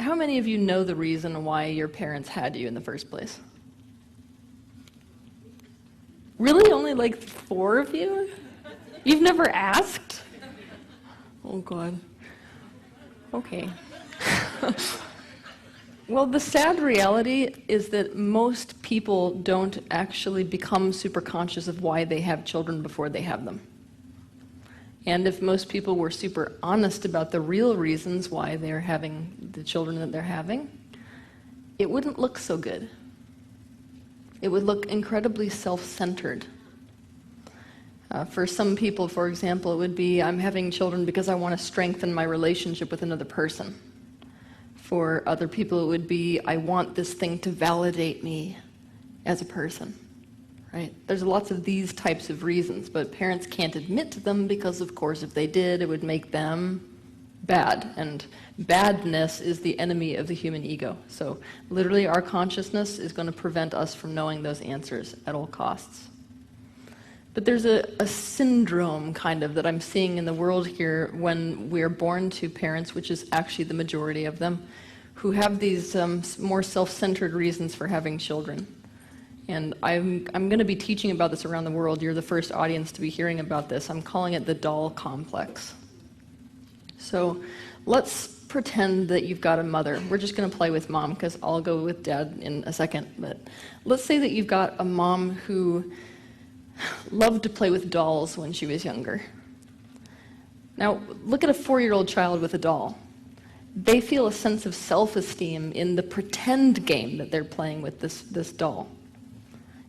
how many of you know the reason why your parents had you in the first place? Really? Only like 4 of you? You've never asked? Oh, God. Okay. Well, the sad reality is that most people don't actually become super conscious of why they have children before they have them. And if most people were super honest about the real reasons why they're having the children that they're having, it wouldn't look so good. It would look incredibly self-centered. For some people, for example, it would be, I'm having children because I want to strengthen my relationship with another person. For other people, it would be, I want this thing to validate me as a person. Right? There's lots of these types of reasons, but parents can't admit to them because, of course, if they did, it would make them bad. And badness is the enemy of the human ego. So literally, our consciousness is going to prevent us from knowing those answers at all costs. But there's a syndrome, kind of, that I'm seeing in the world here when we're born to parents, which is actually the majority of them, who have these more self-centered reasons for having children. And I'm going to be teaching about this around the world. You're the first audience to be hearing about this. I'm calling it the doll complex. So let's pretend that you've got a mother. We're just going to play with mom, because I'll go with dad in a second. But let's say that you've got a mom who loved to play with dolls when she was younger. Now, look at a 4-year-old child with a doll. They feel a sense of self-esteem in the pretend game that they're playing with this doll.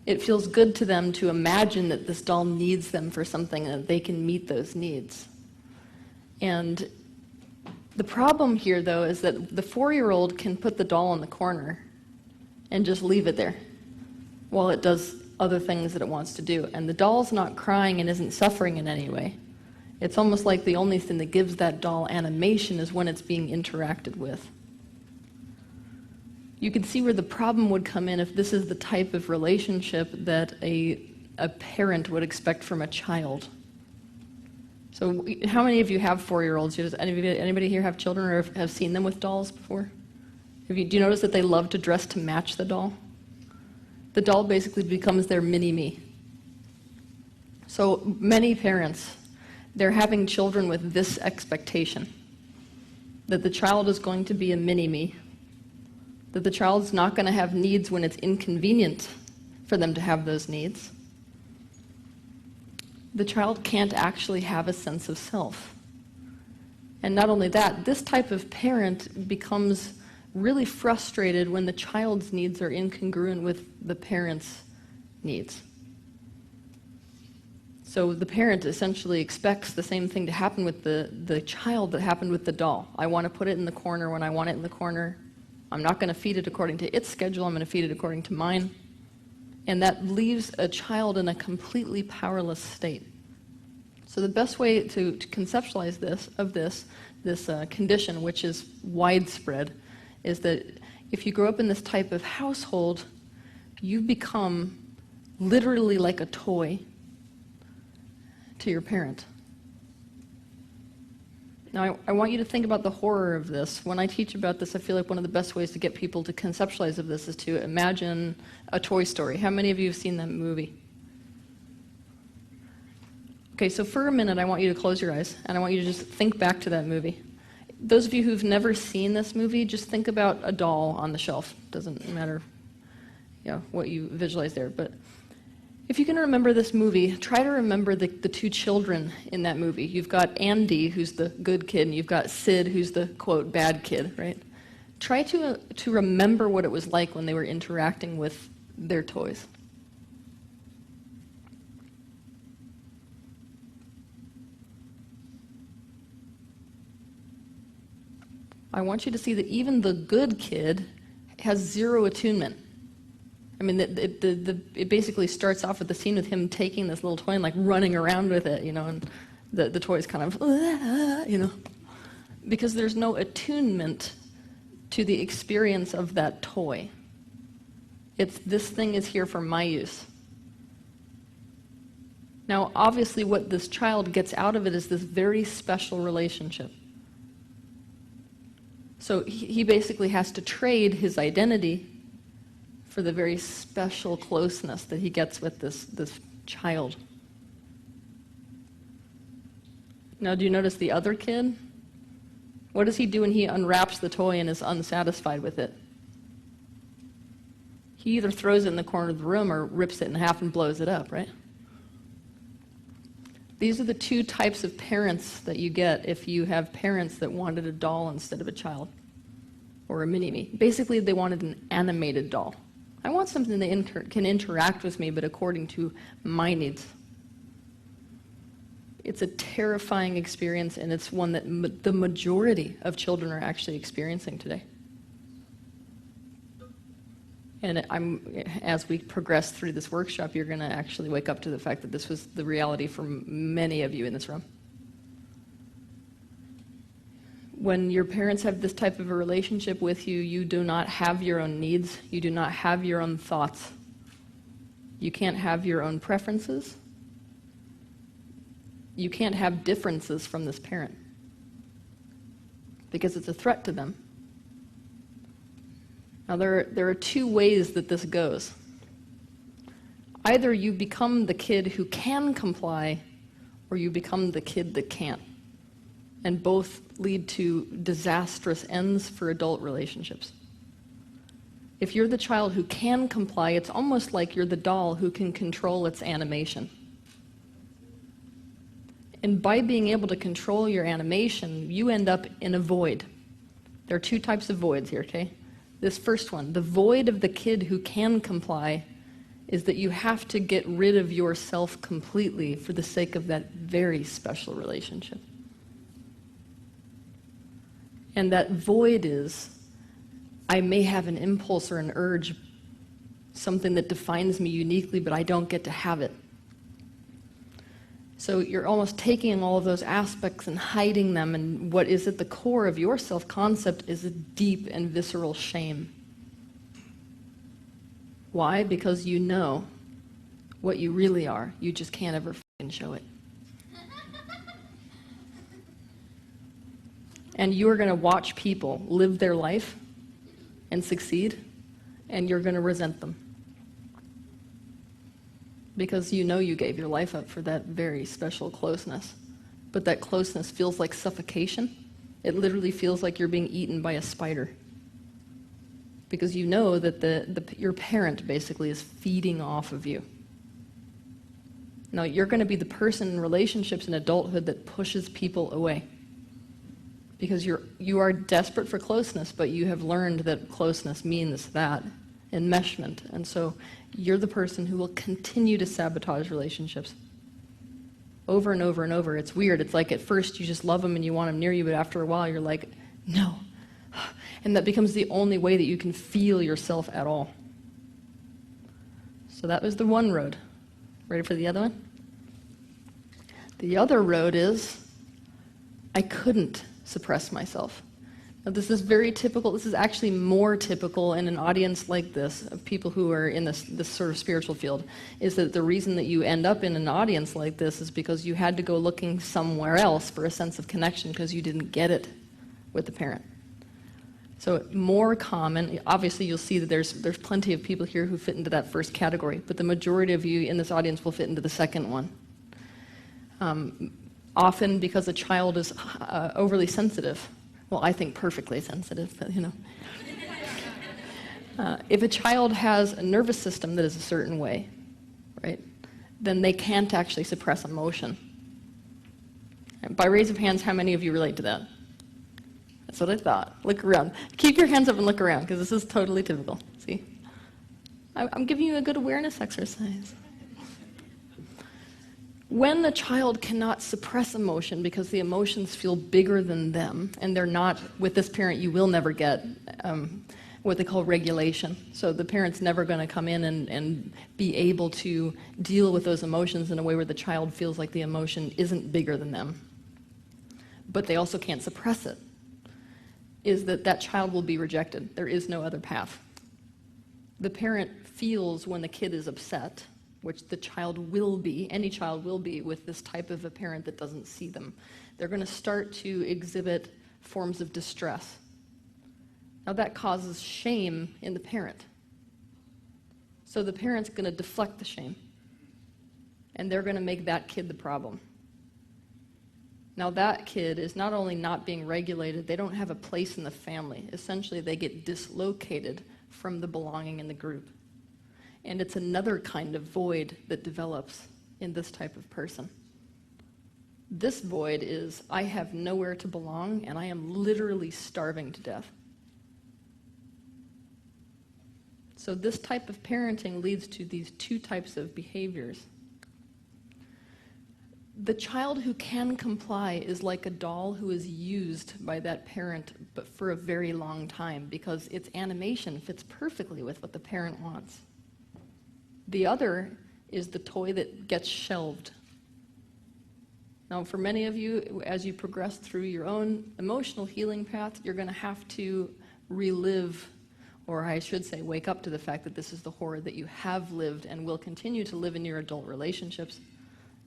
It feels good to them to imagine that this doll needs them for something and that they can meet those needs. And the problem here, though, is that the 4-year-old can put the doll in the corner and just leave it there while it does other things that it wants to do. And the doll's not crying and isn't suffering in any way. It's almost like the only thing that gives that doll animation is when it's being interacted with. You can see where the problem would come in if this is the type of relationship that a parent would expect from a child. So how many of you have 4-year-olds? Does anybody here have children or have seen them with dolls before? Do you notice that they love to dress to match the doll? The doll basically becomes their mini-me. So many parents, they're having children with this expectation, that the child is going to be a mini-me, that the child's not going to have needs when it's inconvenient for them to have those needs. The child can't actually have a sense of self. And not only that, this type of parent becomes really frustrated when the child's needs are incongruent with the parent's needs. So the parent essentially expects the same thing to happen with the child that happened with the doll. I want to put it in the corner when I want it in the corner. I'm not going to feed it according to its schedule. I'm going to feed it according to mine. And that leaves a child in a completely powerless state. So the best way to conceptualize this condition, which is widespread, is that if you grow up in this type of household, you become literally like a toy to your parent. Now, I want you to think about the horror of this. When I teach about this, I feel like one of the best ways to get people to conceptualize of this is to imagine a Toy Story. How many of you have seen that movie? Okay, so for a minute, I want you to close your eyes, and I want you to just think back to that movie. Those of you who've never seen this movie, just think about a doll on the shelf. Doesn't matter what you visualize there. But if you can remember this movie, try to remember the 2 children in that movie. You've got Andy, who's the good kid, and you've got Sid, who's the, quote, bad kid, right? Try to remember what it was like when they were interacting with their toys. I want you to see that even the good kid has 0 attunement. I mean, it basically starts off with the scene with him taking this little toy and like running around with it, and the toy's kind of, because there's no attunement to the experience of that toy. It's, this thing is here for my use. Now, obviously, what this child gets out of it is this very special relationship. So he basically has to trade his identity for the very special closeness that he gets with this child. Now, do you notice the other kid? What does he do when he unwraps the toy and is unsatisfied with it? He either throws it in the corner of the room or rips it in half and blows it up, right? These are the two types of parents that you get if you have parents that wanted a doll instead of a child or a mini-me. Basically, they wanted an animated doll. I want something that can interact with me, but according to my needs. It's a terrifying experience, and it's one that the majority of children are actually experiencing today. And as we progress through this workshop, you're going to actually wake up to the fact that this was the reality for many of you in this room. When your parents have this type of a relationship with you, you do not have your own needs. You do not have your own thoughts. You can't have your own preferences. You can't have differences from this parent because it's a threat to them. Now, there are two ways that this goes. Either you become the kid who can comply, or you become the kid that can't. And both lead to disastrous ends for adult relationships. If you're the child who can comply, it's almost like you're the doll who can control its animation. And by being able to control your animation, you end up in a void. There are two types of voids here, okay? This first one, the void of the kid who can comply, is that you have to get rid of yourself completely for the sake of that very special relationship. And that void is, I may have an impulse or an urge, something that defines me uniquely, but I don't get to have it. So you're almost taking all of those aspects and hiding them, and what is at the core of your self-concept is a deep and visceral shame. Why? Because you know what you really are. You just can't ever fucking show it. And you're going to watch people live their life and succeed, and you're going to resent them. Because you know you gave your life up for that very special closeness. But that closeness feels like suffocation. It literally feels like you're being eaten by a spider. Because you know that your parent basically is feeding off of you. Now, you're going to be the person in relationships in adulthood that pushes people away. Because you are desperate for closeness, but you have learned that closeness means that, enmeshment. And so you're the person who will continue to sabotage relationships. Over and over and over. It's weird. It's like at first you just love them and you want them near you, but after a while you're like, no. And that becomes the only way that you can feel yourself at all. So that was the one road. Ready for the other one? The other road is, I couldn't suppress myself. Now, this is very typical. This is actually more typical in an audience like this, of people who are in this sort of spiritual field, is that the reason that you end up in an audience like this is because you had to go looking somewhere else for a sense of connection because you didn't get it with the parent. So more common, obviously you'll see that there's plenty of people here who fit into that first category, but the majority of you in this audience will fit into the second one. Often because a child is overly sensitive. Well, I think perfectly sensitive, but you know. If a child has a nervous system that is a certain way, right, then they can't actually suppress emotion. And by raise of hands, how many of you relate to that? That's what I thought. Look around. Keep your hands up and look around, because this is totally typical. See? I'm giving you a good awareness exercise. When a child cannot suppress emotion because the emotions feel bigger than them, and they're not, with this parent you will never get what they call regulation. So the parent's never going to come in and be able to deal with those emotions in a way where the child feels like the emotion isn't bigger than them. But they also can't suppress it. Is that child will be rejected. There is no other path. The parent feels when the kid is upset, which the child will be, any child will be with this type of a parent that doesn't see them. They're going to start to exhibit forms of distress. Now that causes shame in the parent. So the parent's going to deflect the shame. And they're going to make that kid the problem. Now that kid is not only not being regulated, they don't have a place in the family. Essentially, they get dislocated from the belonging in the group. And it's another kind of void that develops in this type of person. This void is, I have nowhere to belong, and I am literally starving to death. So this type of parenting leads to these two types of behaviors. The child who can comply is like a doll who is used by that parent, but for a very long time, because its animation fits perfectly with what the parent wants. The other is the toy that gets shelved. Now, for many of you, as you progress through your own emotional healing path, you're going to have to relive, or I should say, wake up to the fact that this is the horror that you have lived and will continue to live in your adult relationships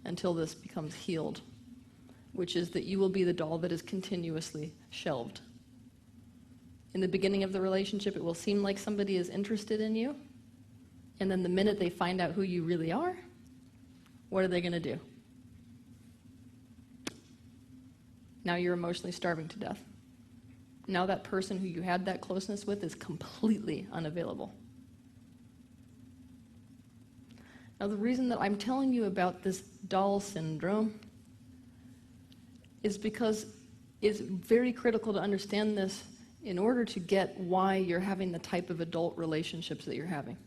until this becomes healed, which is that you will be the doll that is continuously shelved. In the beginning of the relationship, it will seem like somebody is interested in you, and then the minute they find out who you really are, what are they going to do? Now you're emotionally starving to death. Now that person who you had that closeness with is completely unavailable. Now the reason that I'm telling you about this doll syndrome is because it's very critical to understand this in order to get why you're having the type of adult relationships that you're having.